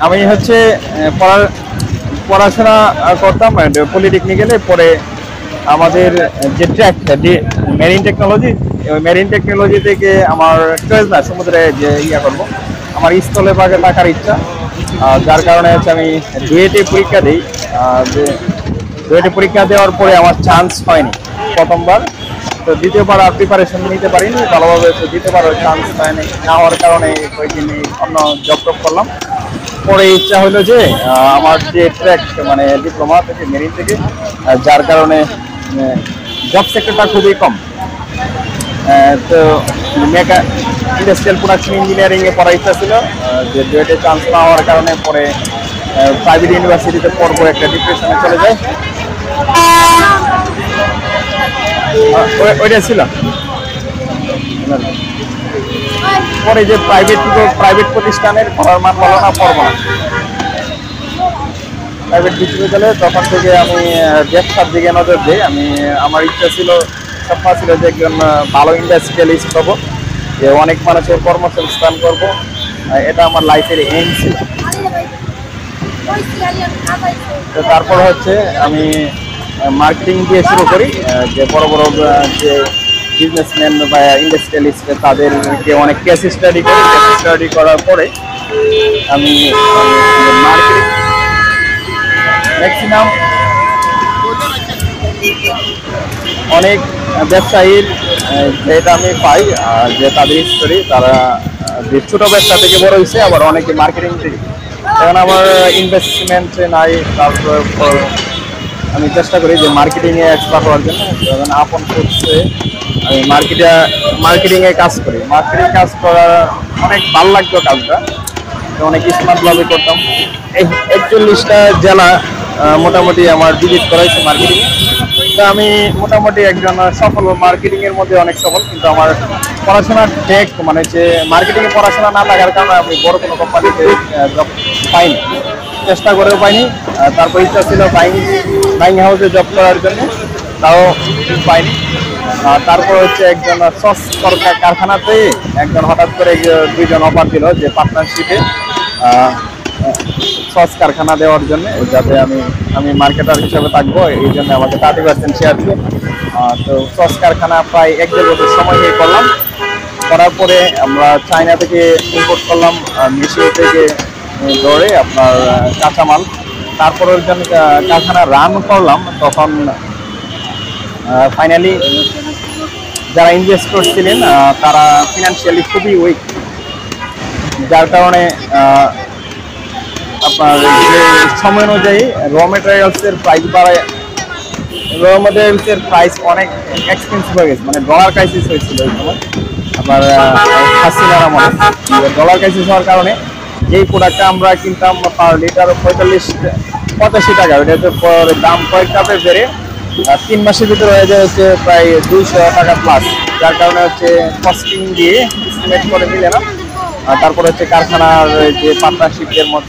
আমি হচ্ছে পড়াশোনা করতাম পলিটেকনিক্যালে। পরে আমাদের যে ট্র্যাক মেরিন টেকনোলজি, ওই মেরিন টেকনোলজি থেকে আমার চয়েস না, সমুদ্রে যে করবো, আমার স্থলে ভাগে থাকার ইচ্ছা। যার কারণে হচ্ছে আমি ডুয়েটে পরীক্ষা দিই। যে ডুয়েটে পরীক্ষা দেওয়ার পরে আমার চান্স হয়নি প্রথমবার, তো দ্বিতীয়বার আর প্রিপারেশন নিতে পারিনি ভালোভাবে। তো দ্বিতীয়বার চান্স হয়নি, না হওয়ার কারণে কয়েকদিন অন্য জব টপ করলাম। পরে ইচ্ছা হলো যে আমার যে ট্র্যাক মানে ডিপ্লোমা থেকে মেরিন থেকে, যার কারণে জব সেক্টরটা খুবই কম। তো ইন্ডাস্ট্রিয়াল প্রোডাকশন ইঞ্জিনিয়ারিং এ পড়ার ইচ্ছা ছিল, যে ডুয়েটে চান্স না হওয়ার কারণে পরে প্রাইভেট ইউনিভার্সিটিতে পড়বো, একটা ডিপ্রেশনে চলে যায়। ওইটা ছিল। পরে যে প্রাইভেট প্রতিষ্ঠানের পড়ার মান ভালো না, পড়বো না প্রাইভেট বিশ্ববিদ্যালয়ে। তখন থেকে আমি ব্যবসার দিকে নজর দিই। আমার ইচ্ছা ছিল, স্বপ্ন ছিল যে একজন ভালো ইন্ডাস্ট্রিয়ালিস্ট হবো, যে অনেক মানুষের কর্মসংস্থান করব। এটা আমার লাইফের এইম ছিল। তো তারপর হচ্ছে আমি মার্কেটিং দিয়ে শুরু করি। যে বড় বড় যে বিজনেসম্যান বা ইন্ডাস্ট্রিয়ালিস্ট, তাদেরকে অনেক কেস স্টাডি করি। কেস স্টাডি করার পরে আমি মার্কেটিং ম্যাক্সিমাম অনেক ব্যবসায়ীর যেটা আমি পাই, যে তাদের স্টোরি, তারা যে ছোট ব্যবসা থেকে বড় হয়েছে, আবার অনেকে মার্কেটিং থেকে। এখন আমার ইনভেস্টমেন্ট নাই, তারপর আমি চেষ্টা করি যে মার্কেটিংয়ে এক্সপার্ট হওয়ার জন্য। যখন আপন করছে আমি মার্কেটিংয়ে কাজ করি। মার্কেটিং কাজ করার অনেক ভালো লাগতো কাজটা, অনেক স্মার্টভাবে করতাম। 41টা জেলা মোটামুটি আমার ভিজিট করাইছে মার্কেটিং। তো আমি মোটামুটি একজন সফল মার্কেটিং এর মধ্যে অনেক সফল, কিন্তু আমার পড়াশোনার টেক মানে যে মার্কেটিং এ পড়াশোনা না থাকার কারণে আমি বড় কোনো কোম্পানিতে জব পাইনি, চেষ্টা করেও পাইনি। তারপর ইচ্ছা ছিল বাইং হাউসে জব করার জন্য, তাও পাইনি। তারপর হচ্ছে একজন সস কারখানাতে একজন হঠাৎ করে দুইজন অফার দিল যে পার্টনারশিপে সস কারখানা দেওয়ার জন্য, যাতে আমি মার্কেটার হিসাবে থাকবো। এই জন্য আমাকে 30% শেয়ার দিল। তো সস কারখানা প্রায় 1-1.5 বছর সময় নিয়ে করলাম। করার পরে আমরা চায়না থেকে ইম্পোর্ট করলাম, মেশিন থেকে ধরে আপনার কাঁচামাল। তারপরে যখন কারখানা রান করলাম, তখন ফাইনালি যারা ইনভেস্টর ছিলেন তারা ফিনান্সিয়ালি খুবই উইক, যার কারণে আপনার যে সময় অনুযায়ী র মেটেরিয়ালসের প্রাইস অনেক এক্সপেন্সিভ হয়ে গেছে। মানে ডলার ক্রাইসিস হয়েছিল ওই সময়, আবার হাসিনার আমলে ডলার ক্রাইসিস হওয়ার কারণে যেই প্রোডাক্টটা আমরা কিনতাম পার লিটার 85 টাকা, ওইটাতে দাম কয়েক ধাপে বেড়ে 3 মাসের ভিতরে হয়ে যায় হচ্ছে প্রায় 200 টাকা প্লাস। যার কারণে হচ্ছে কস্টিং দিয়ে এস্টিমেট করে মিলে না। তারপরে হচ্ছে কারখানার যে পার্টনারশিপের মধ্যে